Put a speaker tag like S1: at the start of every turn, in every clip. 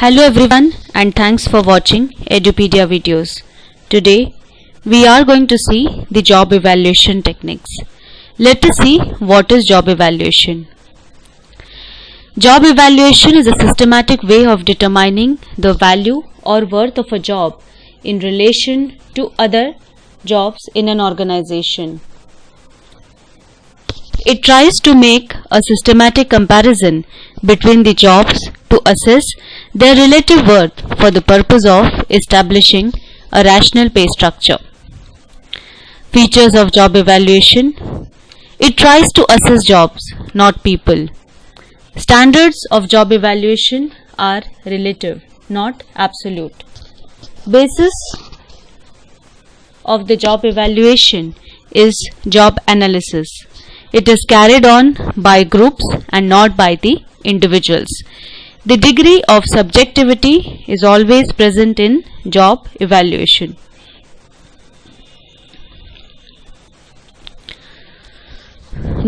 S1: Hello everyone and thanks for watching Edupedia videos. Today we are going to see the job evaluation techniques. Let us see what is job evaluation. Job evaluation is a systematic way of determining the value or worth of a job in relation to other jobs in an organization. It tries to make a systematic comparison between the jobs to assess their relative worth for the purpose of establishing a rational pay structure. Features of job evaluation. It tries to assess jobs, not people. Standards of job evaluation are relative, not absolute. Basis of the job evaluation is job analysis. It is carried on by groups and not by the individuals. The degree of subjectivity is always present in job evaluation.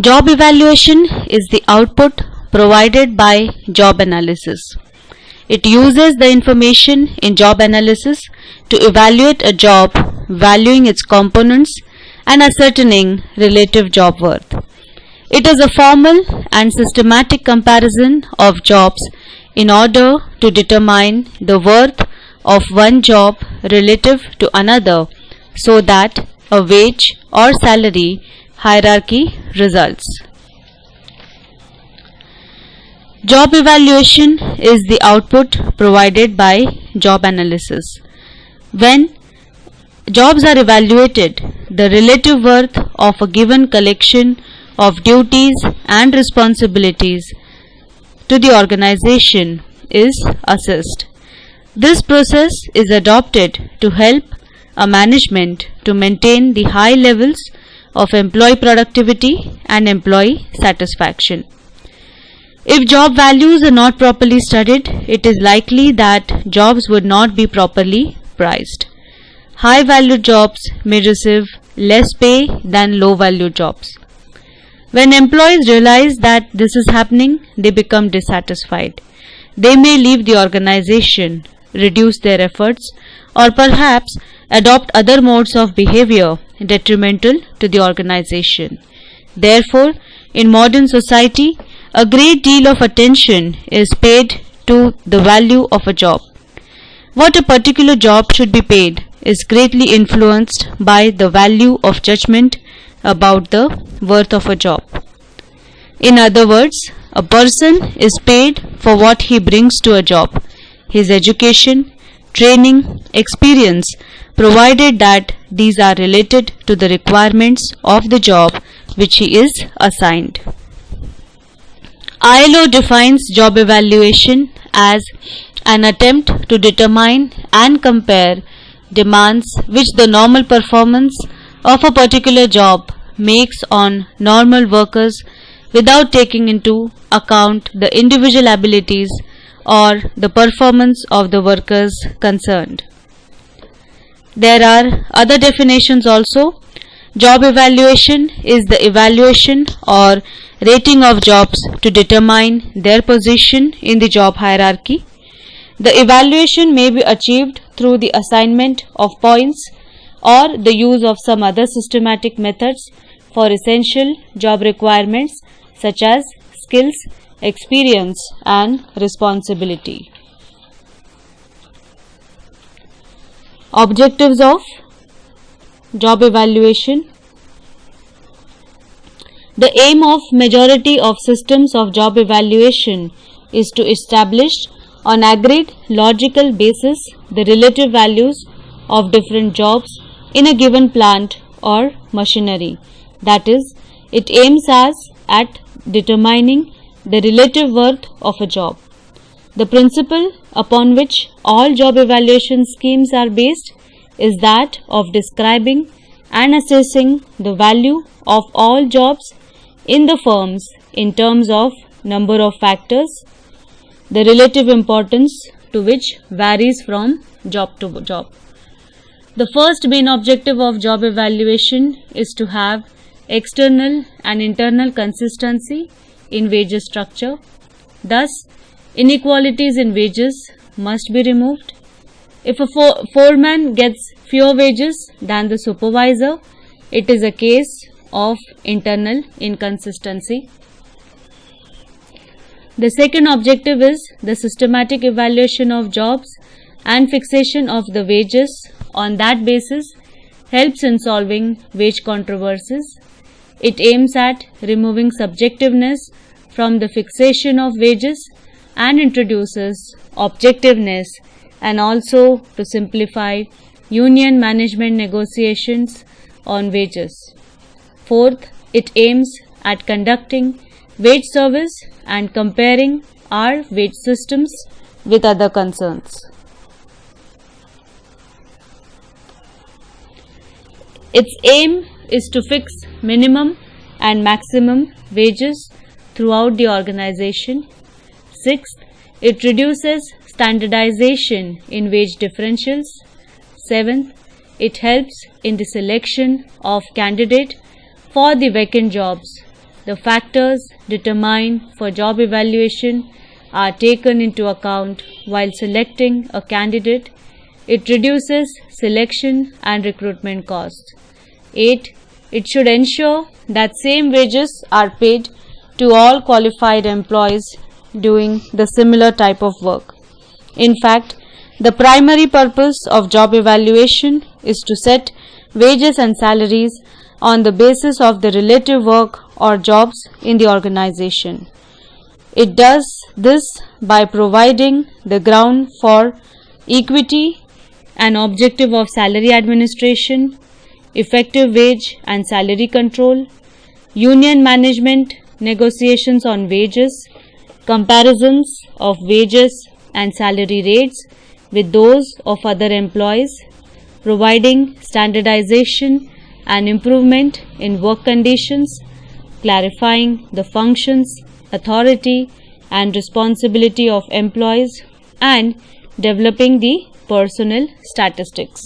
S1: Job evaluation is the output provided by job analysis. It uses the information in job analysis to evaluate a job, valuing its components and ascertaining relative job worth. It is a formal and systematic comparison of jobs in order to determine the worth of one job relative to another so that a wage or salary hierarchy results. Job evaluation is the output provided by job analysis. When jobs are evaluated, the relative worth of a given collection of duties and responsibilities to the organization is assessed. This process is adopted to help a management to maintain the high levels of employee productivity and employee satisfaction. If job values are not properly studied, it is likely that jobs would not be properly priced. High valued jobs may receive less pay than low valued jobs. When employees realize that this is happening, they become dissatisfied. They may leave the organization, reduce their efforts, or perhaps adopt other modes of behavior detrimental to the organization. Therefore, in modern society, a great deal of attention is paid to the value of a job. What a particular job should be paid is greatly influenced by the value of judgment about the worth of a job. In other words, a person is paid for what he brings to a job, his education, training, experience, provided that these are related to the requirements of the job which he is assigned. ILO defines job evaluation as an attempt to determine and compare demands which the normal performance of a particular job makes on normal workers without taking into account the individual abilities or the performance of the workers concerned. There are other definitions also. Job evaluation is the evaluation or rating of jobs to determine their position in the job hierarchy. The evaluation may be achieved through the assignment of points or the use of some other systematic methods for essential job requirements such as skills, experience and responsibility. Objectives of job evaluation. The aim of majority of systems of job evaluation is to establish on agreed logical basis the relative values of different jobs in a given plant or machinery. That is, it aims at determining the relative worth of a job. The principle upon which all job evaluation schemes are based is that of describing and assessing the value of all jobs in the firms in terms of number of factors, the relative importance to which varies from job to job. The first main objective of job evaluation is to have external and internal consistency in wage structure. Thus, inequalities in wages must be removed. If a foreman gets fewer wages than the supervisor, it is a case of internal inconsistency. The second objective is the systematic evaluation of jobs and fixation of the wages on that basis helps in solving wage controversies. It aims at removing subjectiveness from the fixation of wages and introduces objectiveness, and also to simplify union management negotiations on wages. Fourth, it aims at conducting wage service and comparing our wage systems with other concerns. Its aim is to fix minimum and maximum wages throughout the organization. Sixth, it reduces standardization in wage differentials. Seventh, it helps in the selection of candidate for the vacant jobs. The factors determined for job evaluation are taken into account while selecting a candidate. It reduces selection and recruitment costs. 8. It should ensure that same wages are paid to all qualified employees doing the similar type of work. In fact, the primary purpose of job evaluation is to set wages and salaries on the basis of the relative work or jobs in the organization. It does this by providing the ground for equity and objective of salary administration, effective wage and salary control, union management negotiations on wages, comparisons of wages and salary rates with those of other employees, providing standardization and improvement in work conditions, clarifying the functions, authority and responsibility of employees, and developing the personnel statistics.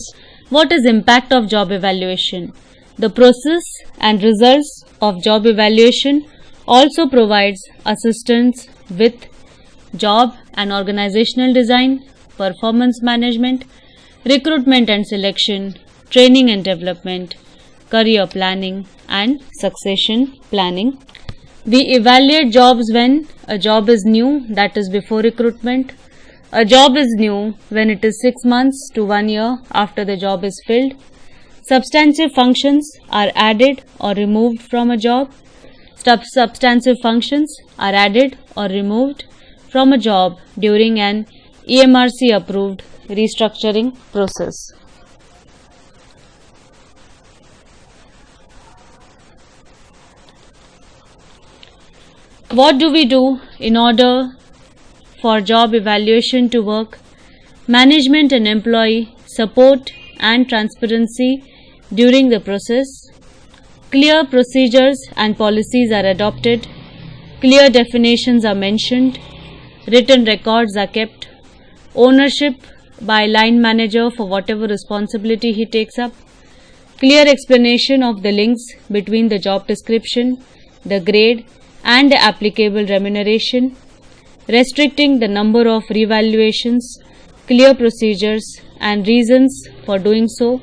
S1: What is impact of job evaluation? The process and results of job evaluation also provides assistance with job and organizational design, performance management, recruitment and selection, training and development, career planning and succession planning. We evaluate jobs when a job is new, that is before recruitment. A job is new when it is 6 months to 1 year after the job is filled. Substantive functions are added or removed from a job. Substantive functions are added or removed from a job during an EMRC approved restructuring process. What do we do in order for job evaluation to work? Management and employee support and transparency during the process. Clear procedures and policies are adopted. Clear definitions are mentioned. Written records are kept. Ownership by line manager for whatever responsibility he takes up. Clear explanation of the links between the job description, the grade and the applicable remuneration. Restricting the number of revaluations, clear procedures and reasons for doing so.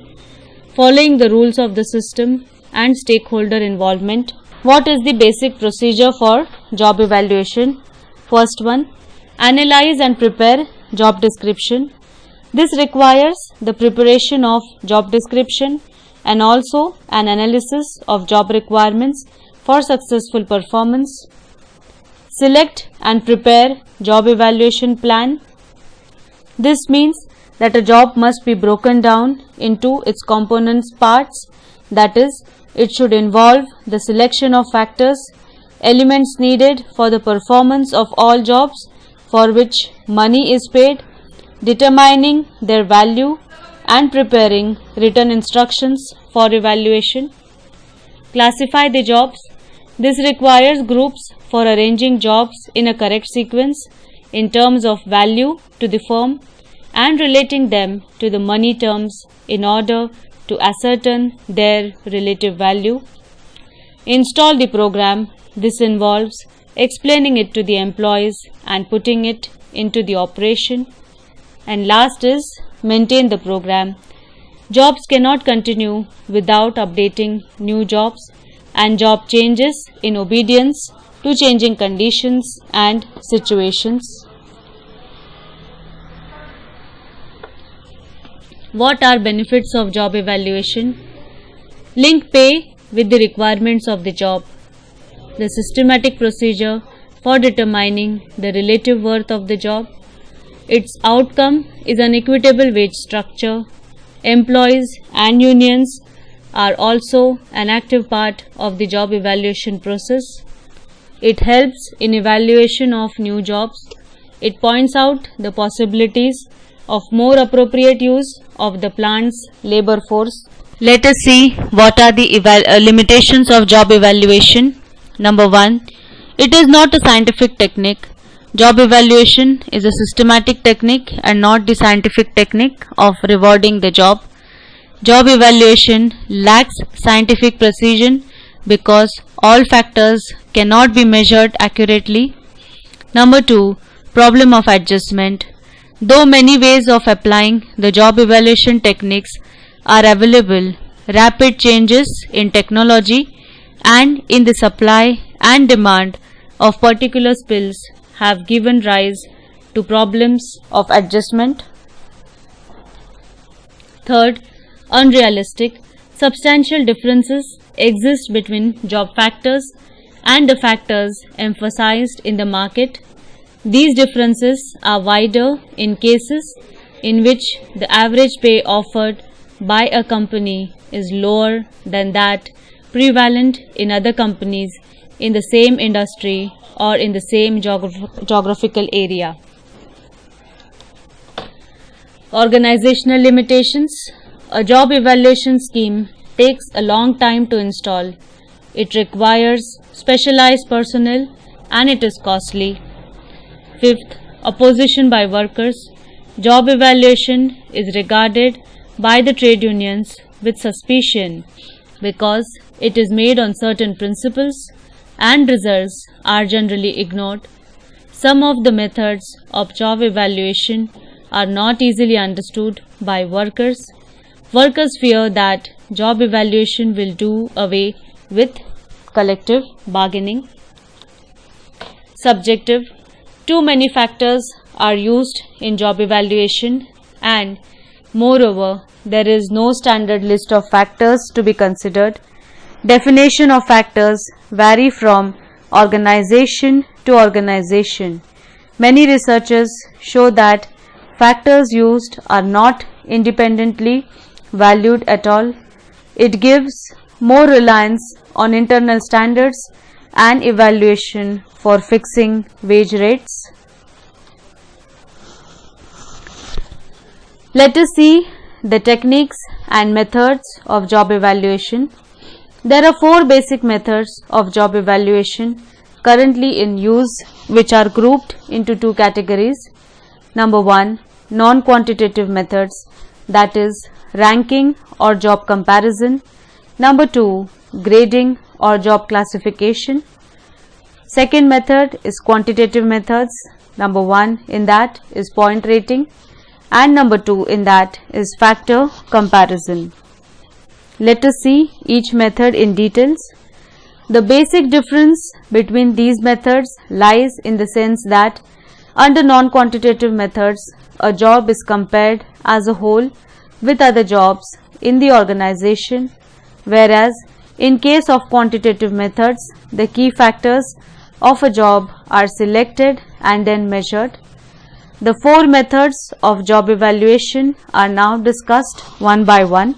S1: Following the rules of the system and stakeholder involvement. What is the basic procedure for job evaluation? First one, analyze and prepare job description. This requires the preparation of job description and also an analysis of job requirements for successful performance. Select and prepare job evaluation plan. This means that a job must be broken down into its components parts, that is, it should involve the selection of factors, elements needed for the performance of all jobs for which money is paid, determining their value and preparing written instructions for evaluation. Classify the jobs. This requires groups for arranging jobs in a correct sequence in terms of value to the firm and relating them to the money terms in order to ascertain their relative value. Install the program. This involves explaining it to the employees and putting it into the operation. And last is maintain the program. Jobs cannot continue without updating new jobs, and job changes in obedience to changing conditions and situations. What are benefits of job evaluation? Link pay with the requirements of the job. The systematic procedure for determining the relative worth of the job. Its outcome is an equitable wage structure. Employees and unions are also an active part of the job evaluation process. It helps in evaluation of new jobs. It points out the possibilities of more appropriate use of the plant's labor force. Let us see what are the limitations of job evaluation. Number 1. It is not a scientific technique. Job evaluation is a systematic technique and not the scientific technique of rewarding the job. Job evaluation lacks scientific precision because all factors cannot be measured accurately. Number 2. Problem of adjustment. Though many ways of applying the job evaluation techniques are available, rapid changes in technology and in the supply and demand of particular skills have given rise to problems of adjustment. Third, unrealistic. Substantial differences exist between job factors and the factors emphasized in the market. These differences are wider in cases in which the average pay offered by a company is lower than that prevalent in other companies in the same industry or in the same geographical area. Organizational limitations. A job evaluation scheme takes a long time to install. It requires specialized personnel and it is costly. Fifth, opposition by workers. Job evaluation is regarded by the trade unions with suspicion because it is made on certain principles and results are generally ignored. Some of the methods of job evaluation are not easily understood by workers. Workers fear that job evaluation will do away with collective bargaining. Subjective. Too many factors are used in job evaluation and moreover, there is no standard list of factors to be considered. Definition of factors vary from organization to organization. Many researchers show that factors used are not independently valued at all. It gives more reliance on internal standards and evaluation for fixing wage rates. Let us see the techniques and methods of job evaluation. There are 4 basic methods of job evaluation currently in use, which are grouped into 2 categories. Number 1, non-quantitative methods, that is ranking or job comparison. Number 2, grading or job classification. Second method is quantitative methods. Number 1 in that is point rating and number 2 in that is factor comparison. Let us see each method in details. The basic difference between these methods lies in the sense that under non-quantitative methods, a job is compared as a whole with other jobs in the organization, whereas in case of quantitative methods, the key factors of a job are selected and then measured. The 4 methods of job evaluation are now discussed one by one.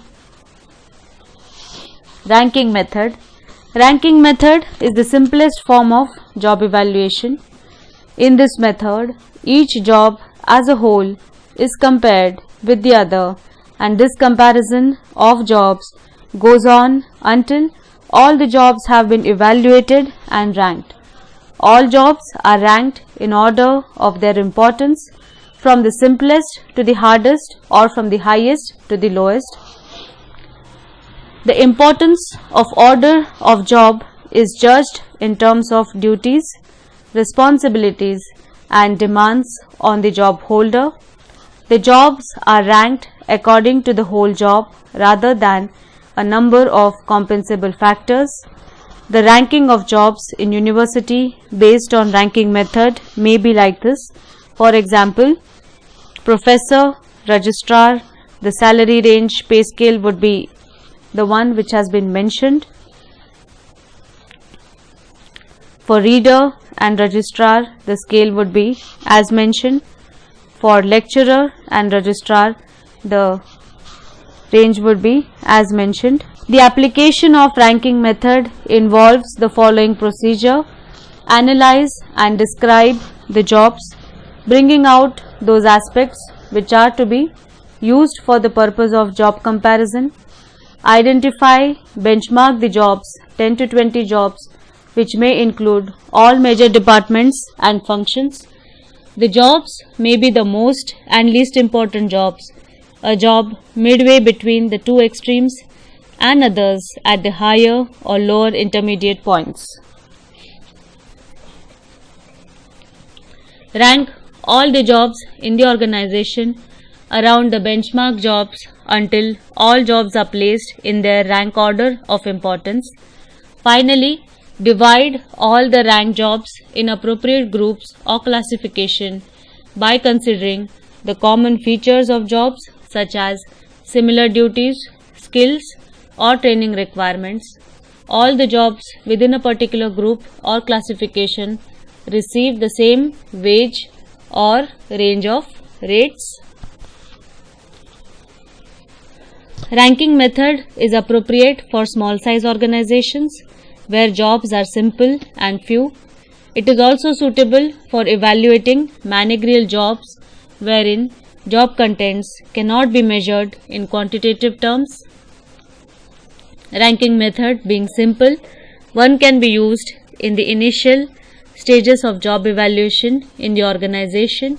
S1: Ranking method. Ranking method is the simplest form of job evaluation. In this method, each job as a whole is compared with the other, and this comparison of jobs goes on until all the jobs have been evaluated and ranked. All jobs are ranked in order of their importance from the simplest to the hardest or from the highest to the lowest. The importance of order of job is judged in terms of duties, responsibilities and demands on the job holder. The jobs are ranked according to the whole job rather than a number of compensable factors. The ranking of jobs in university based on ranking method may be like this. For example, professor, registrar, the salary range pay scale would be the one which has been mentioned. For reader and registrar, the scale would be as mentioned. For lecturer and registrar, the range would be as mentioned. The application of ranking method involves the following procedure: analyze and describe the jobs, bringing out those aspects which are to be used for the purpose of job comparison. Identify, benchmark the jobs, 10 to 20 jobs, which may include all major departments and functions. The jobs may be the most and least important jobs, a job midway between the two extremes, and others at the higher or lower intermediate points. Rank all the jobs in the organization around the benchmark jobs until all jobs are placed in their rank order of importance. Finally, divide all the ranked jobs in appropriate groups or classification by considering the common features of jobs such as similar duties, skills, or training requirements. All the jobs within a particular group or classification receive the same wage or range of rates. Ranking method is appropriate for small size organizations where jobs are simple and few. It is also suitable for evaluating managerial jobs wherein job contents cannot be measured in quantitative terms. Ranking method being simple, one can be used in the initial stages of job evaluation in the organization.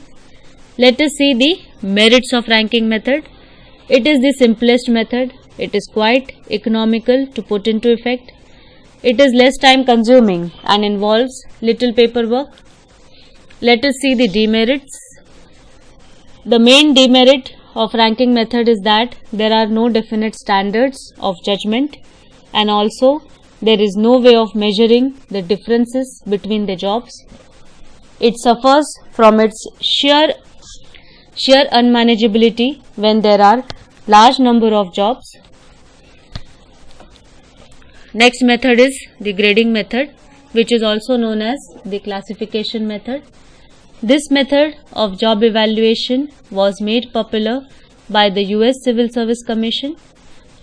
S1: Let us see the merits of ranking method. It is the simplest method. It is quite economical to put into effect. It is less time consuming and involves little paperwork. Let us see the demerits. The main demerit of ranking method is that there are no definite standards of judgment, and also there is no way of measuring the differences between the jobs. It suffers from its sheer unmanageability when there are large number of jobs. Next method is the grading method, which is also known as the classification method. This method of job evaluation was made popular by the US Civil Service Commission.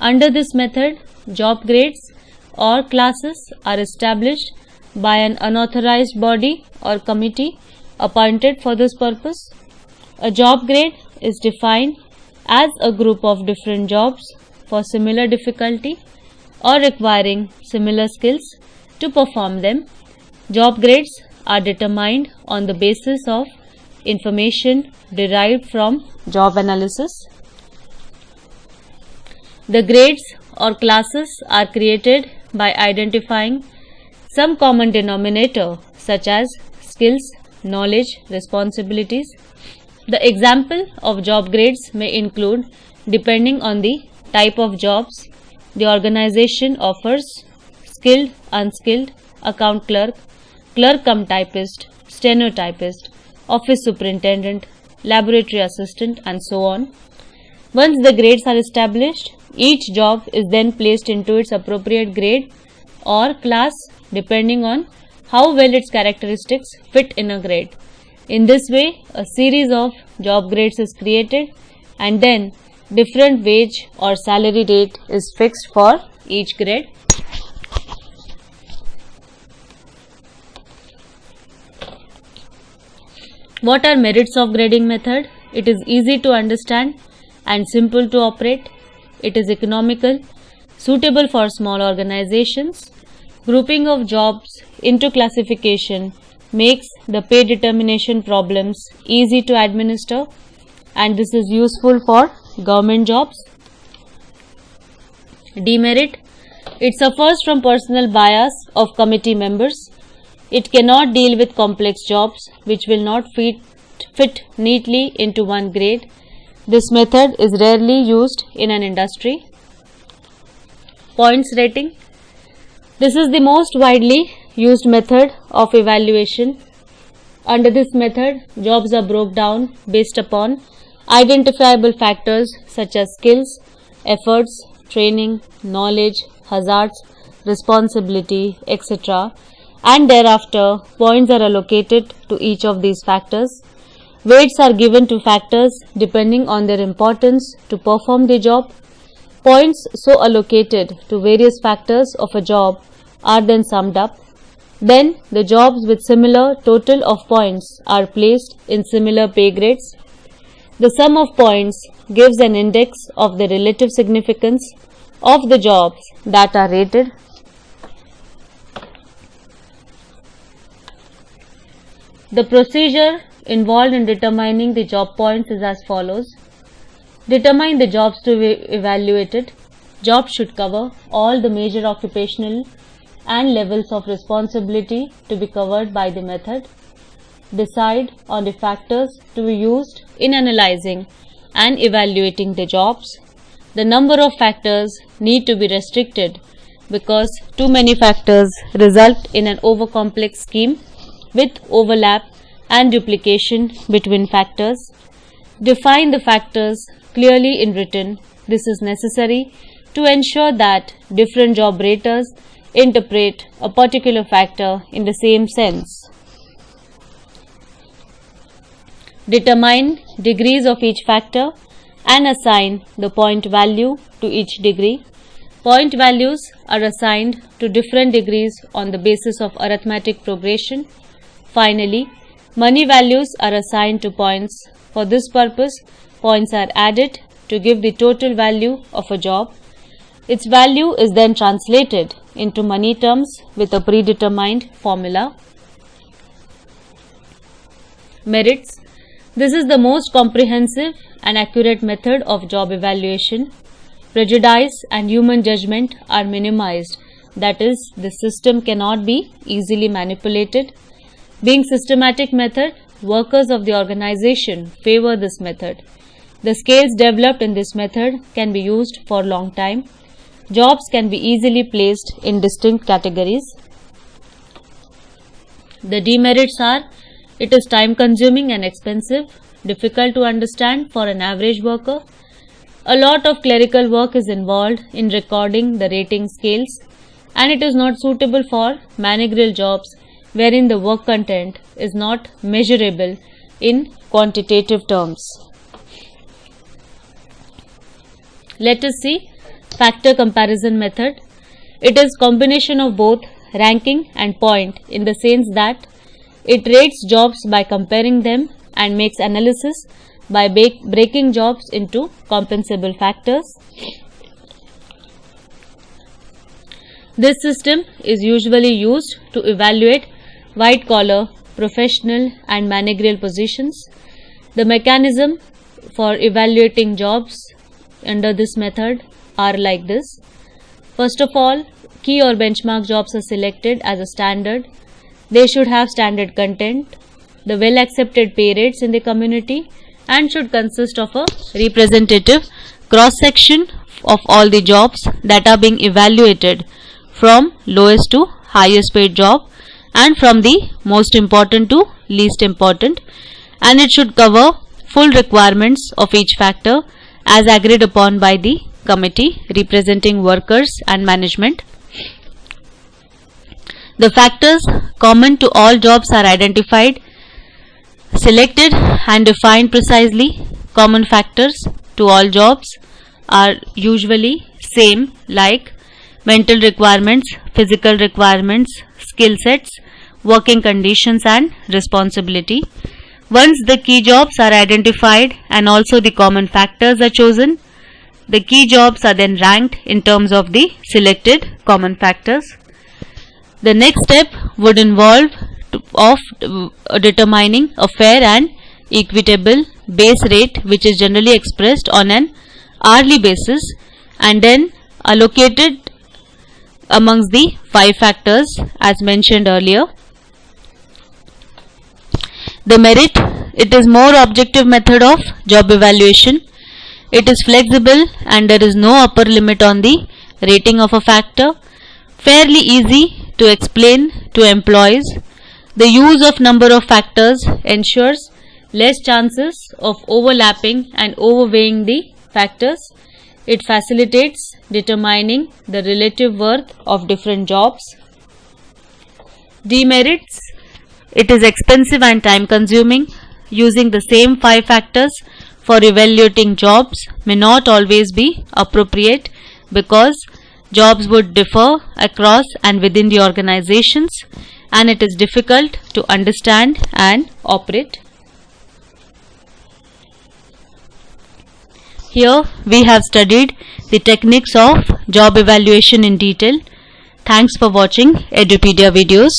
S1: Under this method, job grades or classes are established by an unauthorized body or committee appointed for this purpose. A job grade is defined as a group of different jobs for similar difficulty or requiring similar skills to perform them. Job grades are determined on the basis of information derived from job analysis. The grades or classes are created by identifying some common denominator such as skills, knowledge, responsibilities. The example of job grades may include, depending on the type of jobs the organization offers, skilled, unskilled, account clerk, clerk-cum-typist, stenotypist, office superintendent, laboratory assistant, and so on. Once the grades are established, each job is then placed into its appropriate grade or class depending on how well its characteristics fit in a grade. In this way, a series of job grades is created and then different wage or salary rate is fixed for each grade. What are merits of grading method? It is easy to understand and simple to operate. It is economical, suitable for small organizations. Grouping of jobs into classification makes the pay determination problems easy to administer, and this is useful for government jobs. Demerit: it suffers from personal bias of committee members. It cannot deal with complex jobs which will not fit neatly into one grade. This method is rarely used in an industry. Points rating. This is the most widely used method of evaluation. Under this method, jobs are broken down based upon identifiable factors such as skills, efforts, training, knowledge, hazards, responsibility, etc. And thereafter, points are allocated to each of these factors. Weights are given to factors depending on their importance to perform the job. Points so allocated to various factors of a job are then summed up. Then the jobs with similar total of points are placed in similar pay grades. The sum of points gives an index of the relative significance of the jobs that are rated. The procedure involved in determining the job points is as follows. Determine the jobs to be evaluated. Jobs should cover all the major occupational and levels of responsibility to be covered by the method. Decide on the factors to be used in analyzing and evaluating the jobs. The number of factors need to be restricted because too many factors result in an overcomplex scheme with overlap and duplication between factors. Define the factors clearly in written. This is necessary to ensure that different job raters interpret a particular factor in the same sense. Determine degrees of each factor and assign the point value to each degree. Point values are assigned to different degrees on the basis of arithmetic progression. Finally, money values are assigned to points. For this purpose, points are added to give the total value of a job. Its value is then translated into money terms with a predetermined formula. Merits. This is the most comprehensive and accurate method of job evaluation. Prejudice and human judgment are minimized. That is, the system cannot be easily manipulated. Being systematic method, workers of the organization favor this method. The scales developed in this method can be used for a long time. Jobs can be easily placed in distinct categories. The demerits are: it is time consuming and expensive, difficult to understand for an average worker. A lot of clerical work is involved in recording the rating scales, and it is not suitable for managerial jobs wherein the work content is not measurable in quantitative terms. Let us see factor comparison method. It is combination of both ranking and point in the sense that it rates jobs by comparing them and makes analysis by breaking jobs into compensable factors. This system is usually used to evaluate white-collar, professional and managerial positions. The mechanism for evaluating jobs under this method are like this. First of all, key or benchmark jobs are selected as a standard. They should have standard content, the well-accepted pay rates in the community, and should consist of a representative cross-section of all the jobs that are being evaluated, from lowest to highest paid job and from the most important to least important, and it should cover full requirements of each factor as agreed upon by the committee representing workers and management. The factors common to all jobs are identified, selected and defined precisely. Common factors to all jobs are usually same, like mental requirements, physical requirements, skill sets, working conditions and responsibility. Once the key jobs are identified and also the common factors are chosen, the key jobs are then ranked in terms of the selected common factors. The next step would involve determining a fair and equitable base rate, which is generally expressed on an hourly basis and then allocated amongst the 5 factors as mentioned earlier. The merit, it is more objective method of job evaluation. It is flexible and there is no upper limit on the rating of a factor. Fairly easy to explain to employees. The use of number of factors ensures less chances of overlapping and overweighing the factors. It facilitates determining the relative worth of different jobs. Demerits. It is expensive and time consuming. Using the same 5 factors for evaluating jobs may not always be appropriate because jobs would differ across and within the organizations, and it is difficult to understand and operate. Here we have studied the techniques of job evaluation in detail. Thanks for watching Edupedia videos.